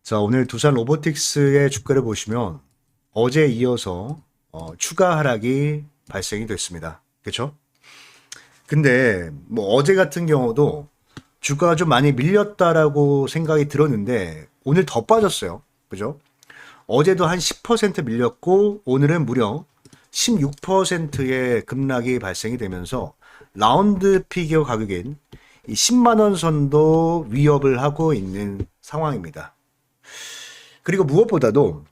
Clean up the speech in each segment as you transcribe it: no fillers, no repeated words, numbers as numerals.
자, 오늘 두산 로보틱스의 주가를 보시면 어제 이어서 추가 하락이 발생이 됐습니다. 그렇죠? 근데 뭐 어제 같은 경우도 주가가 좀 많이 밀렸다라고 생각이 들었는데 오늘 더 빠졌어요. 그죠? 어제도 한 10% 밀렸고 오늘은 무려 16%의 급락이 발생이 되면서 라운드 피겨 가격인 이 10만 원 선도 위협을 하고 있는 상황입니다. 그리고 무엇보다도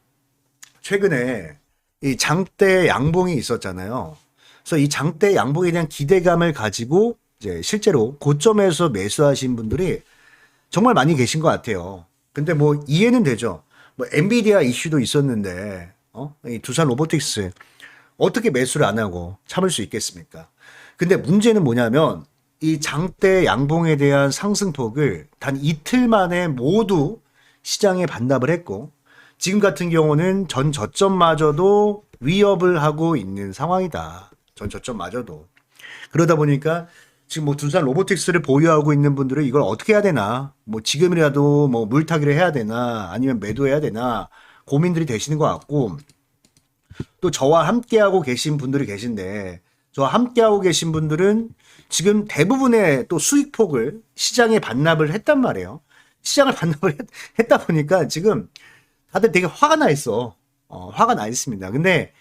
최근에 이 장대 양봉이 있었잖아요. 그래서 이 장대 양봉에 대한 기대감을 가지고 이제 실제로 고점에서 매수하신 분들이 정말 많이 계신 것 같아요. 근데 뭐 이해는 되죠. 뭐 엔비디아 이슈도 있었는데 이 두산 로보틱스 어떻게 매수를 안 하고 참을 수 있겠습니까? 근데 문제는 뭐냐면 이 장대 양봉에 대한 상승폭을 단 이틀 만에 모두 시장에 반납을 했고 지금 같은 경우는 전 저점마저도 위협을 하고 있는 상황이다. 전 저점마저도. 그러다 보니까 지금 뭐 두산 로보틱스를 보유하고 있는 분들은 이걸 어떻게 해야 되나? 뭐 지금이라도 뭐 물타기를 해야 되나? 아니면 매도해야 되나? 고민들이 되시는 것 같고 또 저와 함께하고 계신 분들이 계신데 저와 함께하고 계신 분들은 지금 대부분의 또 수익폭을 시장에 반납을 했단 말이에요. 시장을 반납을 했다 보니까 지금 다들 되게 화가 나 있어. 화가 나 있습니다. 근데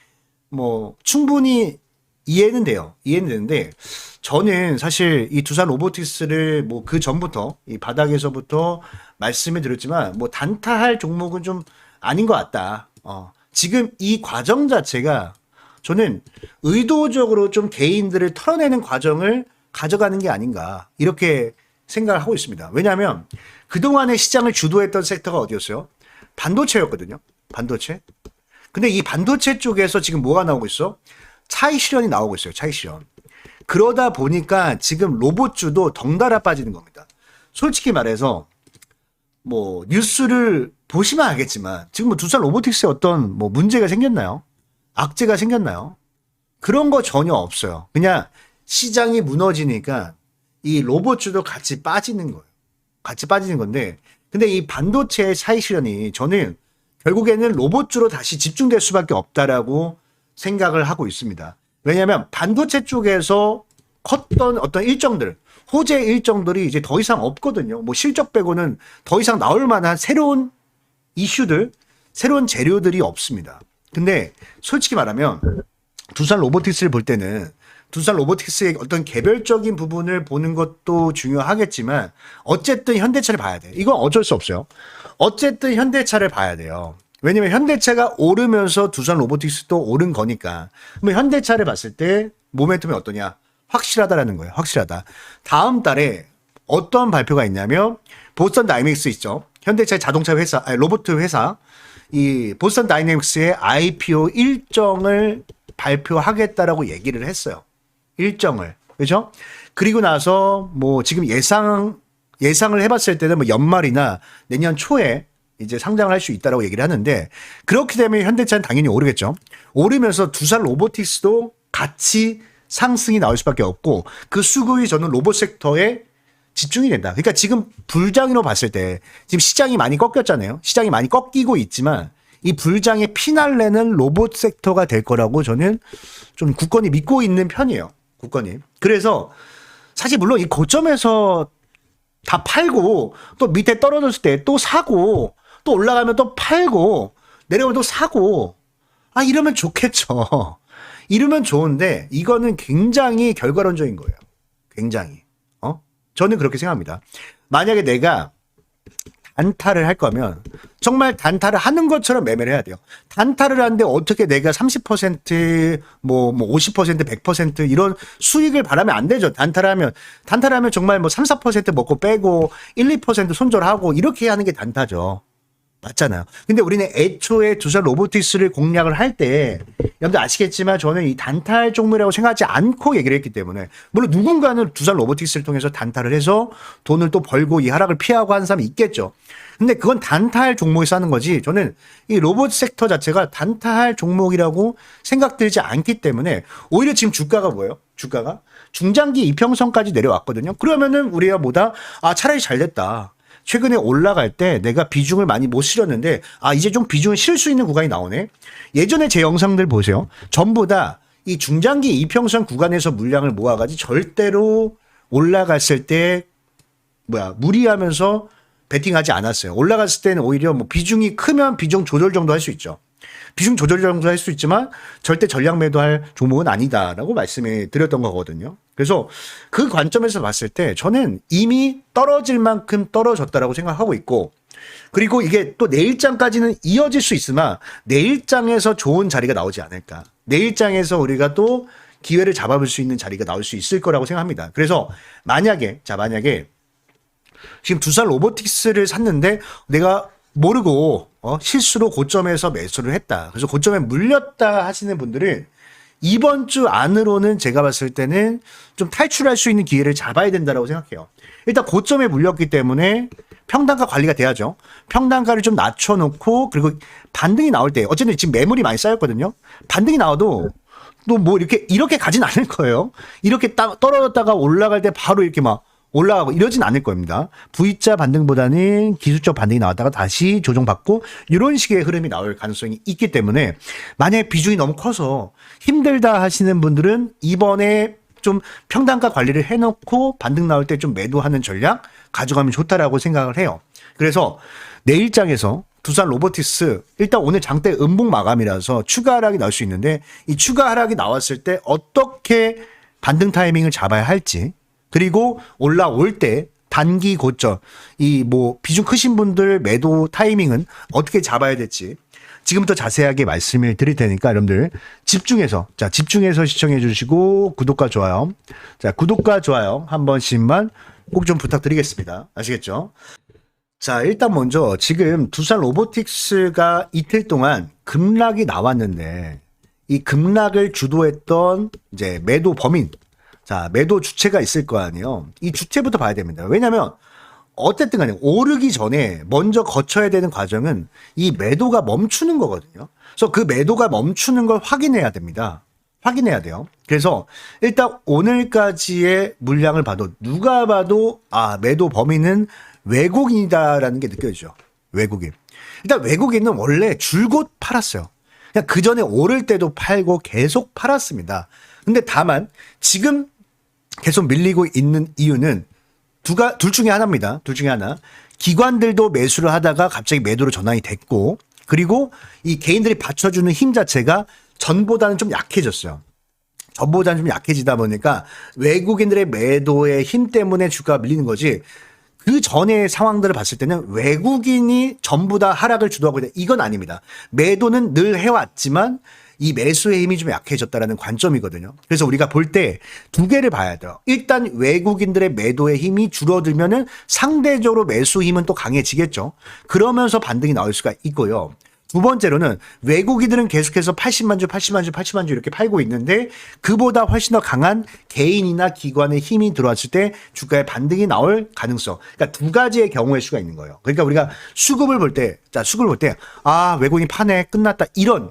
뭐 충분히 이해는 돼요. 이해는 되는데 저는 사실 이 두산 로보틱스를 뭐 그 전부터 이 바닥에서부터 말씀을 드렸지만 뭐 단타할 종목은 좀 아닌 것 같다. 지금 이 과정 자체가 저는 의도적으로 좀 개인들을 털어내는 과정을 가져가는 게 아닌가 이렇게 생각을 하고 있습니다. 왜냐하면 그동안의 시장을 주도했던 섹터가 어디였어요? 반도체였거든요. 반도체. 근데 이 반도체 쪽에서 지금 뭐가 나오고 있어? 차이 실현이 나오고 있어요. 차이 실현. 그러다 보니까 지금 로봇주도 덩달아 빠지는 겁니다. 솔직히 말해서 뭐 뉴스를 보시면 알겠지만 지금 뭐 두산 로보틱스에 어떤 뭐 문제가 생겼나요? 악재가 생겼나요? 그런 거 전혀 없어요. 그냥 시장이 무너지니까 이 로봇주도 같이 빠지는 거예요. 같이 빠지는 건데 근데 이 반도체의 차이 실현이 저는 결국에는 로봇주로 다시 집중될 수밖에 없다라고 생각을 하고 있습니다. 왜냐하면 반도체 쪽에서 컸던 어떤 일정들, 호재 일정들이 이제 더 이상 없거든요. 뭐 실적 빼고는 더 이상 나올 만한 새로운 이슈들, 새로운 재료들이 없습니다. 근데 솔직히 말하면 두산 로보틱스를 볼 때는 두산 로보틱스의 어떤 개별적인 부분을 보는 것도 중요하겠지만 어쨌든 현대차를 봐야 돼요. 이건 어쩔 수 없어요. 어쨌든 현대차를 봐야 돼요. 왜냐면 현대차가 오르면서 두산 로보틱스도 오른 거니까. 그럼 현대차를 봤을 때 모멘텀이 어떠냐? 확실하다라는 거예요. 확실하다. 다음 달에 어떤 발표가 있냐면 보스턴 다이내믹스 있죠. 현대차의 자동차 회사, 아니, 로봇 회사. 이 보스턴 다이내믹스의 IPO 일정을 발표하겠다라고 얘기를 했어요. 일정을. 그죠? 그리고 나서 뭐 지금 예상을 해봤을 때는 뭐 연말이나 내년 초에 이제 상장을 할 수 있다라고 얘기를 하는데 그렇게 되면 현대차는 당연히 오르겠죠. 오르면서 두산 로보틱스도 같이 상승이 나올 수밖에 없고 그 수급이 저는 로봇 섹터에 집중이 된다. 그러니까 지금 불장으로 봤을 때 지금 시장이 많이 꺾였잖아요. 시장이 많이 꺾이고 있지만 이 불장의 피날레는 로봇 섹터가 될 거라고 저는 좀 굳건히 믿고 있는 편이에요. 굳건히. 그래서 사실 물론 이 고점에서 다 팔고 또 밑에 떨어졌을 때 또 사고 또 올라가면 또 팔고 내려오면 또 사고 이러면 좋겠죠. 이러면 좋은데 이거는 굉장히 결과론적인 거예요. 굉장히. 저는 그렇게 생각합니다. 만약에 내가 단타를 할 거면 정말 단타를 하는 것처럼 매매를 해야 돼요. 단타를 하는데 어떻게 내가 30% 뭐 50% 100% 이런 수익을 바라면 안 되죠. 단타를 하면 정말 뭐 3, 4% 먹고 빼고 1, 2% 손절하고 이렇게 하는 게 단타죠. 맞잖아요. 근데 우리는 애초에 두산 로보틱스를 공략을 할 때 여러분들 아시겠지만 저는 이 단타할 종목이라고 생각하지 않고 얘기를 했기 때문에 물론 누군가는 두산 로보틱스를 통해서 단타를 해서 돈을 또 벌고 이 하락을 피하고 하는 사람이 있겠죠. 근데 그건 단타할 종목에서 하는 거지 저는 이 로봇 섹터 자체가 단타할 종목이라고 생각들지 않기 때문에 오히려 지금 주가가 뭐예요? 주가가 중장기 이평선까지 내려왔거든요. 그러면은 우리가 차라리 잘 됐다. 최근에 올라갈 때 내가 비중을 많이 못 실었는데 이제 좀 비중을 실 수 있는 구간이 나오네. 예전에 제 영상들 보세요. 전부 다 이 중장기 이평선 구간에서 물량을 모아가지고 절대로 올라갔을 때 무리하면서 베팅하지 않았어요. 올라갔을 때는 오히려 뭐 비중이 크면 비중 조절 정도 할 수 있죠. 비중 조절 정도 할 수 있지만 절대 전량 매도할 종목은 아니다라고 말씀해 드렸던 거거든요. 그래서 그 관점에서 봤을 때 저는 이미 떨어질 만큼 떨어졌다라고 생각하고 있고, 그리고 이게 또 내일장까지는 이어질 수 있으나 내일장에서 좋은 자리가 나오지 않을까. 내일장에서 우리가 또 기회를 잡아볼 수 있는 자리가 나올 수 있을 거라고 생각합니다. 그래서 만약에 지금 두산 로보틱스를 샀는데 내가 모르고 실수로 고점에서 매수를 했다. 그래서 고점에 물렸다 하시는 분들은 이번 주 안으로는 제가 봤을 때는 좀 탈출할 수 있는 기회를 잡아야 된다고 생각해요. 일단 고점에 물렸기 때문에 평단가 관리가 돼야죠. 평단가를 좀 낮춰놓고, 그리고 반등이 나올 때 어쨌든 지금 매물이 많이 쌓였거든요. 반등이 나와도 또 뭐 이렇게 가진 않을 거예요. 이렇게 떨어졌다가 올라갈 때 바로 이렇게 막 올라가고 이러진 않을 겁니다. V자 반등보다는 기술적 반등이 나왔다가 다시 조정받고 이런 식의 흐름이 나올 가능성이 있기 때문에, 만약에 비중이 너무 커서 힘들다 하시는 분들은 이번에 좀 평단가 관리를 해놓고 반등 나올 때 좀 매도하는 전략 가져가면 좋다라고 생각을 해요. 그래서 내일장에서 두산 로보틱스 일단 오늘 장대 음봉 마감이라서 추가 하락이 나올 수 있는데, 이 추가 하락이 나왔을 때 어떻게 반등 타이밍을 잡아야 할지, 그리고 올라올 때 단기 고점, 비중 크신 분들 매도 타이밍은 어떻게 잡아야 될지 지금부터 자세하게 말씀을 드릴 테니까 여러분들 집중해서 시청해 주시고 구독과 좋아요. 구독과 좋아요 한 번씩만 꼭 좀 부탁드리겠습니다. 아시겠죠? 일단 먼저 지금 두산 로보틱스가 이틀 동안 급락이 나왔는데, 이 급락을 주도했던 이제 매도 범인, 매도 주체가 있을 거 아니에요. 이 주체부터 봐야 됩니다. 왜냐면 어쨌든 간에 오르기 전에 먼저 거쳐야 되는 과정은 이 매도가 멈추는 거거든요. 그래서 그 매도가 멈추는 걸 확인해야 됩니다. 확인해야 돼요. 그래서 일단 오늘까지의 물량을 봐도 누가 봐도 매도 범인은 외국인이다라는 게 느껴지죠. 외국인. 일단 외국인은 원래 줄곧 팔았어요. 그냥 그 전에 오를 때도 팔고 계속 팔았습니다. 근데 다만 지금 계속 밀리고 있는 이유는 둘 중에 하나입니다. 둘 중에 하나. 기관들도 매수를 하다가 갑자기 매도로 전환이 됐고, 그리고 이 개인들이 받쳐주는 힘 자체가 전보다는 좀 약해졌어요. 전보다는 좀 약해지다 보니까 외국인들의 매도의 힘 때문에 주가가 밀리는 거지, 그 전의 상황들을 봤을 때는 외국인이 전부 다 하락을 주도하고 있다, 이건 아닙니다. 매도는 늘 해왔지만 이 매수의 힘이 좀 약해졌다라는 관점이거든요. 그래서 우리가 볼 때 두 개를 봐야 돼요. 일단 외국인들의 매도의 힘이 줄어들면은 상대적으로 매수 힘은 또 강해지겠죠. 그러면서 반등이 나올 수가 있고요. 두 번째로는 외국인들은 계속해서 80만 주 이렇게 팔고 있는데, 그보다 훨씬 더 강한 개인이나 기관의 힘이 들어왔을 때 주가에 반등이 나올 가능성. 그러니까 두 가지의 경우의 수가 있는 거예요. 그러니까 우리가 수급을 볼 때, 외국인이 파네, 끝났다, 이런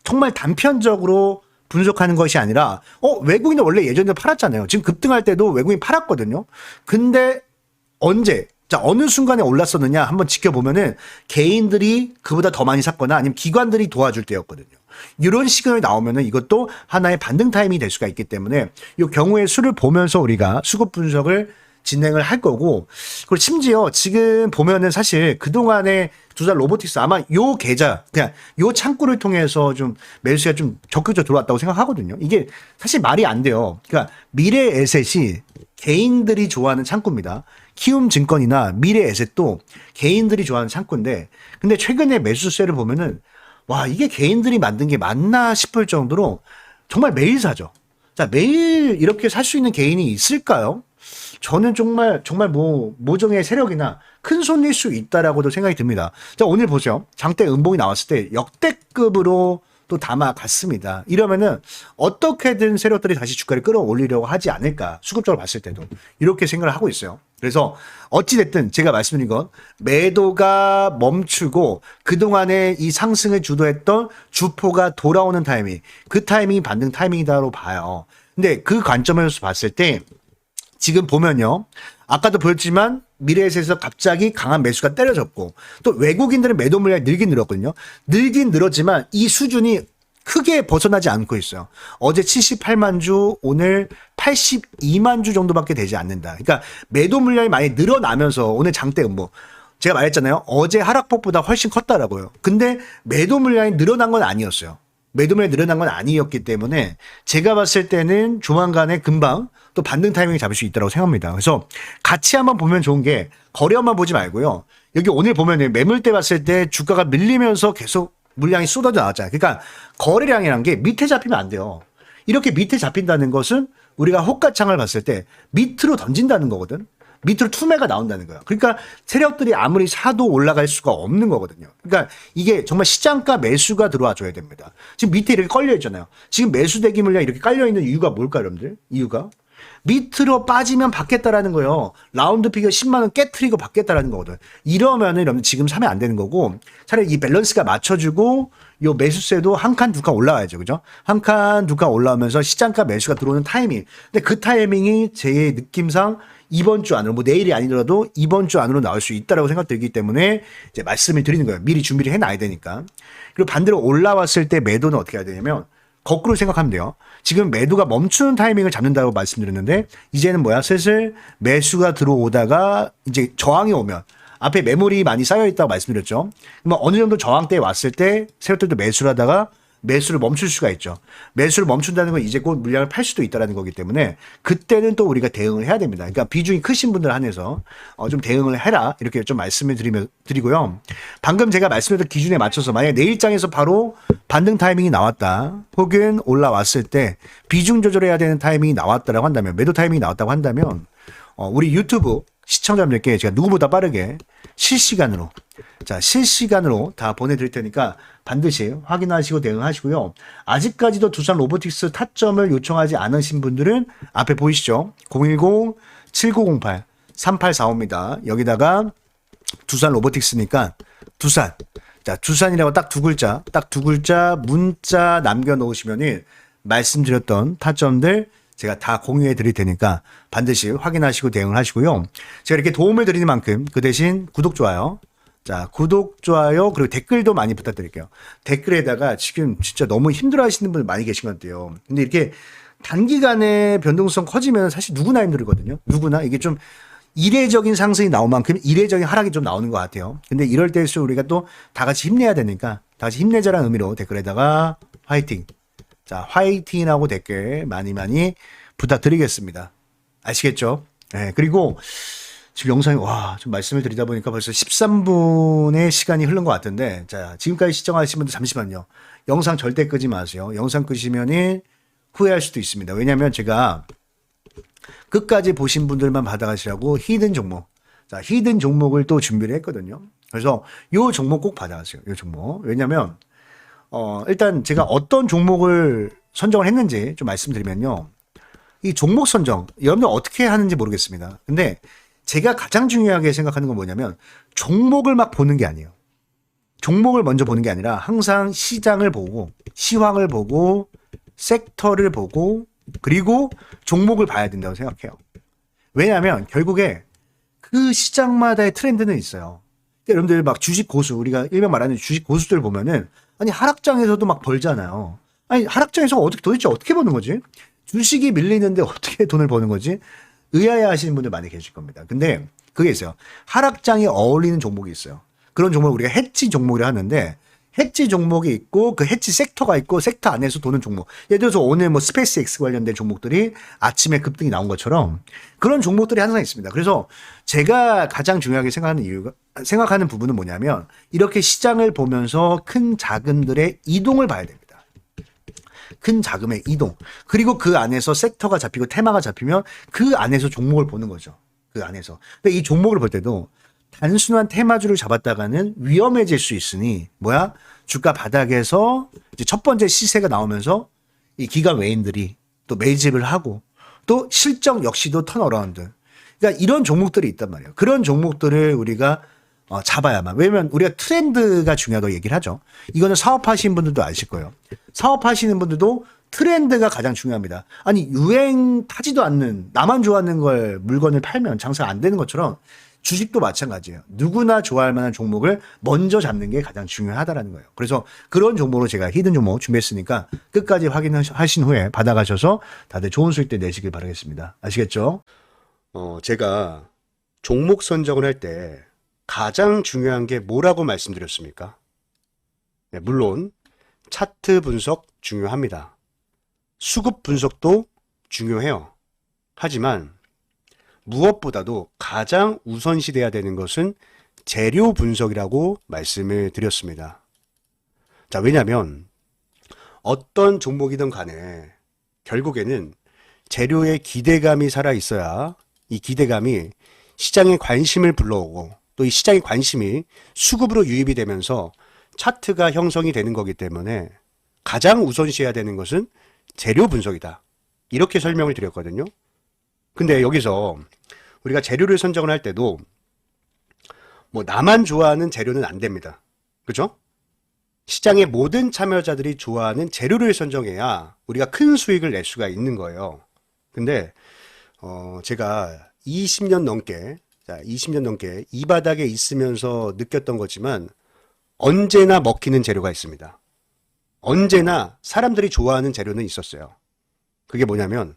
정말 단편적으로 분석하는 것이 아니라, 외국인은 원래 예전에 팔았잖아요. 지금 급등할 때도 외국인이 팔았거든요. 근데 언제? 어느 순간에 올랐었느냐 한번 지켜보면은 개인들이 그보다 더 많이 샀거나 아니면 기관들이 도와줄 때였거든요. 이런 시그널이 나오면은 이것도 하나의 반등 타임이 될 수가 있기 때문에 이 경우의 수를 보면서 우리가 수급 분석을 진행을 할 거고, 그리고 심지어 지금 보면은 사실 그동안에 두산 로보틱스 아마 요 계좌, 그냥 요 창구를 통해서 좀 매수가 좀 적극적으로 들어왔다고 생각하거든요. 이게 사실 말이 안 돼요. 그러니까 미래에셋이 개인들이 좋아하는 창구입니다. 키움증권이나 미래에셋도 개인들이 좋아하는 창구인데, 근데 최근에 매수세를 보면은 이게 개인들이 만든 게 맞나 싶을 정도로 정말 매일 사죠. 매일 이렇게 살 수 있는 개인이 있을까요? 저는 정말 모종의 세력이나 큰 손일 수 있다라고도 생각이 듭니다. 오늘 보세요. 장대 음봉이 나왔을 때 역대급으로 또 담아갔습니다. 이러면은 어떻게든 세력들이 다시 주가를 끌어올리려고 하지 않을까, 수급적으로 봤을 때도 이렇게 생각을 하고 있어요. 그래서 어찌됐든 제가 말씀드린 건 매도가 멈추고 그동안에 이 상승을 주도했던 주포가 돌아오는 타이밍, 그 타이밍이 반등 타이밍이다로 봐요. 근데 그 관점에서 봤을 때 지금 보면요, 아까도 보였지만 미래에셋에서 갑자기 강한 매수가 때려졌고 또 외국인들은 매도 물량이 늘긴 늘었거든요. 늘긴 늘었지만 이 수준이 크게 벗어나지 않고 있어요. 어제 78만 주, 오늘 82만 주 정도밖에 되지 않는다. 그러니까 매도 물량이 많이 늘어나면서 오늘 장대 음모. 제가 말했잖아요. 어제 하락폭보다 훨씬 컸다라고요. 근데 매도 물량이 늘어난 건 아니었어요. 매도 물량이 늘어난 건 아니었기 때문에 제가 봤을 때는 조만간에 금방 또 반등 타이밍을 잡을 수 있다고 생각합니다. 그래서 같이 한번 보면 좋은 게 거래원만 보지 말고요. 여기 오늘 보면 매물대 봤을 때 주가가 밀리면서 계속 물량이 쏟아져 나왔잖아요. 그러니까 거래량이라는 게 밑에 잡히면 안 돼요. 이렇게 밑에 잡힌다는 것은 우리가 호가창을 봤을 때 밑으로 던진다는 거거든. 밑으로 투매가 나온다는 거예요. 그러니까 세력들이 아무리 사도 올라갈 수가 없는 거거든요. 그러니까 이게 정말 시장가 매수가 들어와 줘야 됩니다. 지금 밑에 이렇게 걸려 있잖아요. 지금 매수 대기 물량이 이렇게 깔려 있는 이유가 뭘까요, 여러분들? 이유가 밑으로 빠지면 받겠다라는 거예요. 라운드 피겨 10만 원 깨트리고 받겠다라는 거거든. 이러면은 여러분 지금 사면 안 되는 거고 차라리 이 밸런스가 맞춰주고 요 매수세도 한 칸 두 칸 올라와야죠. 그죠? 한 칸 두 칸 올라오면서 시장가 매수가 들어오는 타이밍. 근데 그 타이밍이 제 느낌상 이번 주 안으로 뭐 내일이 아니더라도 이번 주 안으로 나올 수 있다라고 생각되기 때문에 이제 말씀을 드리는 거예요. 미리 준비를 해놔야 되니까. 그리고 반대로 올라왔을 때 매도는 어떻게 해야 되냐면 거꾸로 생각하면 돼요. 지금 매도가 멈추는 타이밍을 잡는다고 말씀드렸는데 이제는 뭐야? 슬슬 매수가 들어오다가 이제 저항이 오면 앞에 매물이 많이 쌓여 있다고 말씀드렸죠. 그러면 어느 정도 저항대에 왔을 때 세력들도 매수를 하다가 매수를 멈출 수가 있죠. 매수를 멈춘다는 건 이제 곧 물량을 팔 수도 있다는 거기 때문에 그때는 또 우리가 대응을 해야 됩니다. 그러니까 비중이 크신 분들 한해서 좀 대응을 해라 이렇게 좀 말씀을 드리고요. 방금 제가 말씀드렸던 기준에 맞춰서 만약에 내일장에서 바로 반등 타이밍이 나왔다 혹은 올라왔을 때 비중 조절해야 되는 타이밍이 나왔다라고 한다면 매도 타이밍이 나왔다고 한다면 우리 유튜브 시청자분들께 제가 누구보다 빠르게 실시간으로 다 보내드릴 테니까 반드시 확인하시고 대응하시고요. 아직까지도 두산 로보틱스 타점을 요청하지 않으신 분들은 앞에 보이시죠? 010-7908-3845입니다. 여기다가 두산 로보틱스니까 두산이라고 딱 두 글자 문자 남겨놓으시면은 말씀드렸던 타점들 제가 다 공유해 드릴 테니까 반드시 확인하시고 대응을 하시고요. 제가 이렇게 도움을 드리는 만큼 그 대신 구독, 좋아요. 구독, 좋아요, 그리고 댓글도 많이 부탁드릴게요. 댓글에다가 지금 진짜 너무 힘들어 하시는 분들 많이 계신 것 같아요. 근데 이렇게 단기간에 변동성 커지면 사실 누구나 힘들거든요. 누구나. 이게 좀 이례적인 상승이 나온 만큼 이례적인 하락이 좀 나오는 것 같아요. 근데 이럴 때일수록 우리가 또 다 같이 힘내야 되니까 다 같이 힘내자라는 의미로 댓글에다가 화이팅. 화이팅이라고 댓글 많이 부탁드리겠습니다. 아시겠죠? 네, 그리고 지금 영상이 좀 말씀을 드리다 보니까 벌써 13분의 시간이 흐른 것 같은데 지금까지 시청하신 분들 잠시만요. 영상 절대 끄지 마세요. 영상 끄시면은 후회할 수도 있습니다. 왜냐하면 제가 끝까지 보신 분들만 받아가시라고 히든 종목을 또 준비를 했거든요. 그래서 요 종목 꼭 받아가세요. 요 종목. 왜냐면 일단 제가 어떤 종목을 선정을 했는지 좀 말씀드리면요. 이 종목 선정, 여러분들 어떻게 하는지 모르겠습니다. 근데 제가 가장 중요하게 생각하는 건 뭐냐면 종목을 막 보는 게 아니에요. 종목을 먼저 보는 게 아니라 항상 시장을 보고 시황을 보고 섹터를 보고 그리고 종목을 봐야 된다고 생각해요. 왜냐하면 결국에 그 시장마다의 트렌드는 있어요. 그러니까 여러분들 막 주식 고수, 우리가 일명 말하는 주식 고수들 보면은 아니 하락장에서도 막 벌잖아요. 아니 하락장에서 도대체 어떻게 버는 거지? 주식이 밀리는데 어떻게 돈을 버는 거지? 의아해 하시는 분들 많이 계실 겁니다. 근데 그게 있어요. 하락장에 어울리는 종목이 있어요. 그런 종목을 우리가 해치 종목이라 하는데 해치 종목이 있고 그 해치 섹터가 있고 섹터 안에서 도는 종목. 예를 들어서 오늘 뭐 스페이스X 관련된 종목들이 아침에 급등이 나온 것처럼 그런 종목들이 항상 있습니다. 그래서 제가 가장 중요하게 생각하는 부분은 뭐냐면 이렇게 시장을 보면서 큰 자금들의 이동을 봐야 됩니다. 큰 자금의 이동. 그리고 그 안에서 섹터가 잡히고 테마가 잡히면 그 안에서 종목을 보는 거죠. 그 안에서. 근데 이 종목을 볼 때도 단순한 테마주를 잡았다가는 위험해질 수 있으니 주가 바닥에서 이제 첫 번째 시세가 나오면서 이 기관 외인들이 또 매집을 하고 또 실적 역시도 턴어라운드. 그러니까 이런 종목들이 있단 말이에요. 그런 종목들을 우리가 잡아야만. 왜냐면 우리가 트렌드가 중요하다고 얘기를 하죠. 이거는 사업하시는 분들도 아실 거예요. 사업하시는 분들도 트렌드가 가장 중요합니다. 아니, 유행 타지도 않는, 나만 좋아하는 걸 물건을 팔면 장사가 안 되는 것처럼 주식도 마찬가지예요. 누구나 좋아할 만한 종목을 먼저 잡는 게 가장 중요하다라는 거예요. 그래서 그런 종목으로 제가 히든 종목 준비했으니까 끝까지 확인하신 후에 받아가셔서 다들 좋은 수익들 내시길 바라겠습니다. 아시겠죠? 제가 종목 선정을 할 때 가장 중요한 게 뭐라고 말씀드렸습니까? 네, 물론 차트 분석 중요합니다. 수급 분석도 중요해요. 하지만 무엇보다도 가장 우선시돼야 되는 것은 재료 분석이라고 말씀을 드렸습니다. 자, 왜냐하면 어떤 종목이든 간에 결국에는 재료에 기대감이 살아 있어야 이 기대감이 시장의 관심을 불러오고 또 이 시장의 관심이 수급으로 유입이 되면서 차트가 형성이 되는 거기 때문에 가장 우선시해야 되는 것은 재료 분석이다. 이렇게 설명을 드렸거든요. 근데 여기서 우리가 재료를 선정을 할 때도 뭐 나만 좋아하는 재료는 안 됩니다. 그죠? 시장의 모든 참여자들이 좋아하는 재료를 선정해야 우리가 큰 수익을 낼 수가 있는 거예요. 근데 제가 20년 넘게 이 바닥에 있으면서 느꼈던 거지만 언제나 먹히는 재료가 있습니다. 언제나 사람들이 좋아하는 재료는 있었어요. 그게 뭐냐면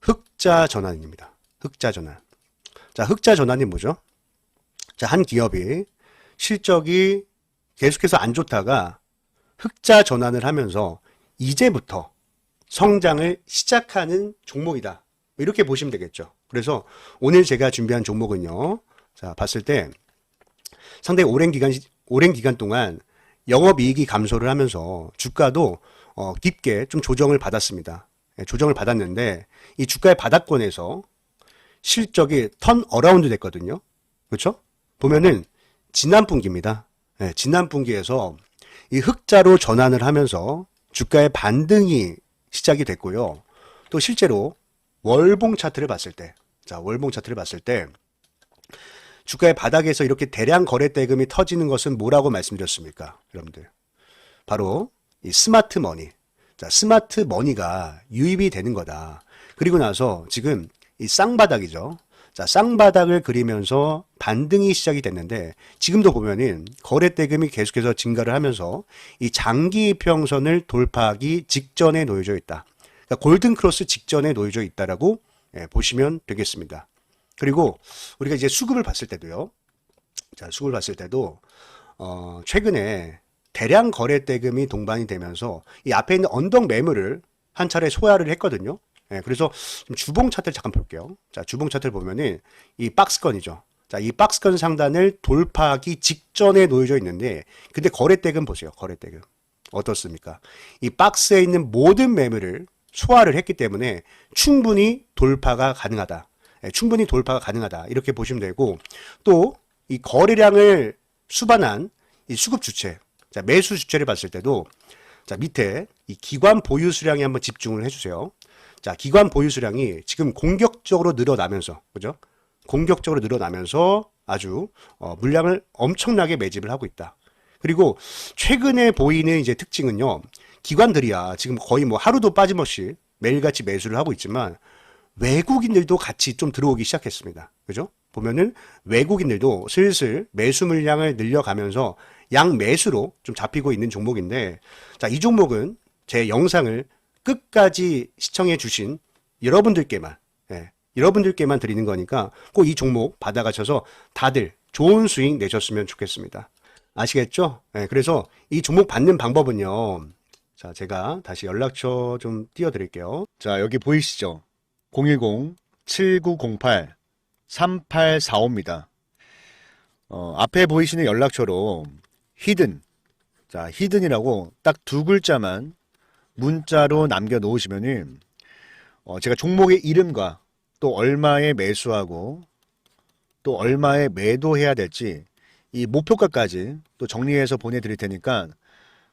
흑자 전환입니다. 흑자 전환. 자, 흑자 전환이 뭐죠? 자, 한 기업이 실적이 계속해서 안 좋다가 흑자 전환을 하면서 이제부터 성장을 시작하는 종목이다. 이렇게 보시면 되겠죠. 그래서 오늘 제가 준비한 종목은요. 자, 봤을 때 상당히 오랜 기간 동안 영업이익이 감소를 하면서 주가도 깊게 좀 조정을 받았습니다. 조정을 받았는데 이 주가의 바닥권에서 실적이 턴 어라운드 됐거든요. 그렇죠? 보면은 지난 분기입니다. 지난 분기에서 이 흑자로 전환을 하면서 주가의 반등이 시작이 됐고요. 또 실제로 월봉 차트를 봤을 때, 자, 월봉 차트를 봤을 때 주가의 바닥에서 이렇게 대량 거래 대금이 터지는 것은 뭐라고 말씀드렸습니까? 여러분들. 바로 이 스마트 머니. 자, 스마트 머니가 유입이 되는 거다. 그리고 나서 지금 이 쌍바닥이죠. 자, 쌍바닥을 그리면서 반등이 시작이 됐는데 지금도 보면은 거래 대금이 계속해서 증가를 하면서 이 장기 이평선을 돌파하기 직전에 놓여져 있다. 그러니까 골든 크로스 직전에 놓여져 있다라고 보시면 되겠습니다. 그리고 우리가 이제 수급을 봤을 때도요. 자, 수급을 봤을 때도 최근에 대량 거래 대금이 동반이 되면서 이 앞에 있는 언덕 매물을 한 차례 소화를 했거든요. 그래서 주봉 차트를 잠깐 볼게요. 자, 주봉 차트를 보면은 이 박스권이죠. 자, 이 박스권 상단을 돌파하기 직전에 놓여져 있는데, 근데 거래 대금 보세요. 거래 대금. 어떻습니까? 이 박스에 있는 모든 매물을 소화를 했기 때문에 충분히 돌파가 가능하다. 충분히 돌파가 가능하다. 이렇게 보시면 되고, 또 이 거래량을 수반한 이 수급 주체, 자, 매수 주체를 봤을 때도, 자, 밑에 이 기관 보유 수량에 한번 집중을 해주세요. 자, 기관 보유 수량이 지금 공격적으로 늘어나면서, 그죠? 공격적으로 늘어나면서 아주 물량을 엄청나게 매집을 하고 있다. 그리고 최근에 보이는 이제 특징은요, 기관들이야 지금 거의 뭐 하루도 빠짐없이 매일같이 매수를 하고 있지만 외국인들도 같이 좀 들어오기 시작했습니다. 그죠? 보면은 외국인들도 슬슬 매수 물량을 늘려가면서 양매수로 좀 잡히고 있는 종목인데, 자, 이 종목은 제 영상을 끝까지 시청해 주신 여러분들께만, 여러분들께만 드리는 거니까 꼭 이 종목 받아가셔서 다들 좋은 수익 내셨으면 좋겠습니다. 아시겠죠? 그래서 이 종목 받는 방법은요. 자, 제가 다시 연락처 좀 띄워드릴게요. 자, 여기 보이시죠? 010-7908-3845입니다. 앞에 보이시는 연락처로 히든, 자, 히든이라고 딱 두 글자만 문자로 남겨 놓으시면은 제가 종목의 이름과 또 얼마에 매수하고 또 얼마에 매도해야 될지 이 목표가까지 또 정리해서 보내드릴 테니까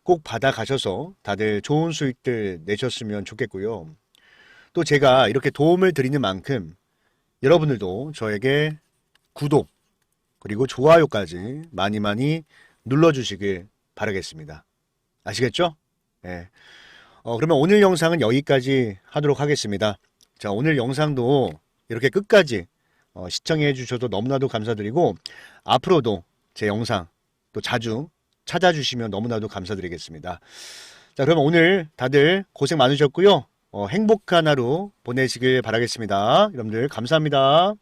꼭 받아가셔서 다들 좋은 수익들 내셨으면 좋겠고요. 또 제가 이렇게 도움을 드리는 만큼 여러분들도 저에게 구독 그리고 좋아요까지 많이 눌러주시길 바라겠습니다. 아시겠죠? 네. 그러면 오늘 영상은 여기까지 하도록 하겠습니다. 자, 오늘 영상도 이렇게 끝까지 시청해 주셔서 너무나도 감사드리고, 앞으로도 제 영상 또 자주 찾아주시면 너무나도 감사드리겠습니다. 자, 그러면 오늘 다들 고생 많으셨고요. 행복한 하루 보내시길 바라겠습니다. 여러분들 감사합니다.